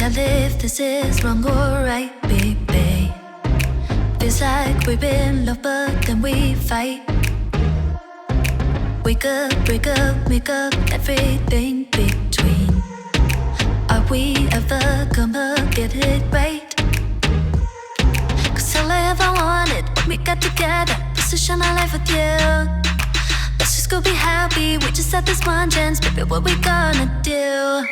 tell if this is wrong or right, baby. Feels like we're in love, but then we fight. Wake up, break up, make up, everything between. Are we ever gonna get it right? Cause all I ever wanted when we got together was to share my life with you. Let's just go be happy, we just had this one chance, baby, what we gonna do?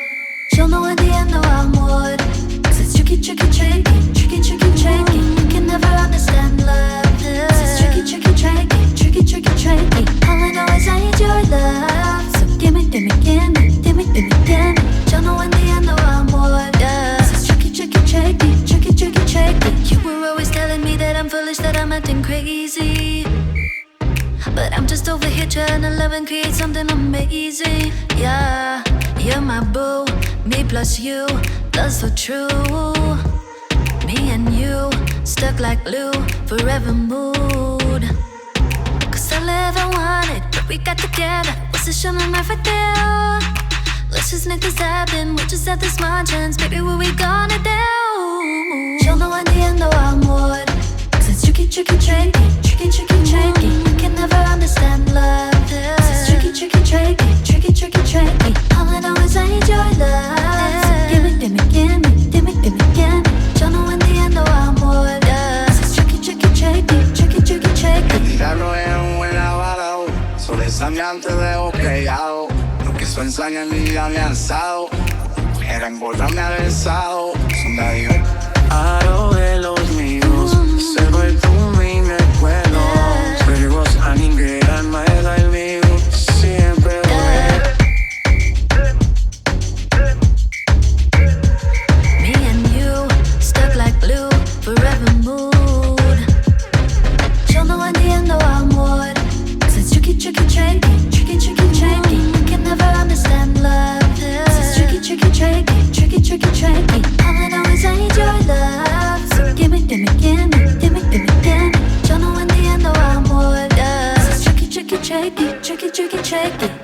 You'll know in the end, no, I'm what. Cause it's tricky, tricky, tricky, tricky, tricky, tricky. You can never understand love. Cause it's tricky, tricky, tricky, tricky, tricky, tricky. All I know is I need your love. So gimme, gimme, gimme, gimme, gimme, gimme. You'll know in the end, no, I'm what. Cause it's tricky, tricky, tricky, tricky, tricky, tricky. You were always telling me that I'm foolish, that I'm acting crazy. But I'm just over here trying to love and create something amazing. Yeah, you're my boo, me plus you, that's so true. Me and you, stuck like glue, forever mood. Cause all I ever wanted, when we got together, was to show my life with you. Let's just make this happen, we just had this one chance, baby, what we gonna do? You'll know in the end, though I'm what. Cause it's tricky, tricky, tricky, tricky, tricky, tricky. You can never understand love. Cause it's tricky, tricky, tricky, tricky, tricky, tricky. All I know is I need your love. So gimme, gimme, gimme, gimme, gimme, gimme. You'll know in the end, though I'm what. Cause it's tricky, tricky, tricky, tricky, tricky, tricky. Tirarlo es un buen lavado, sobre esa te dejo pegado. Lo que su ensaña en mi vida me ha alzado. Era engordarme ha besado. Son de Dios. Aro de los míos, se vuelve un recuerdo. Pero a ninguna me da el mío, siempre Me and you, stuck like glue, forever mood. You'll know in the end, though I'm what. Cause it's tricky, tricky, tricky, tricky, tricky, tricky. You can never understand love. Cause it's tricky, tricky, tricky, tricky, tricky, tricky. All I know is I need your love. So gimme, gimme, gimme, gimme, gimme, gimme. You'll know in the end, though I'm what. Cause it's tricky, tricky, tricky, tricky, tricky, tricky.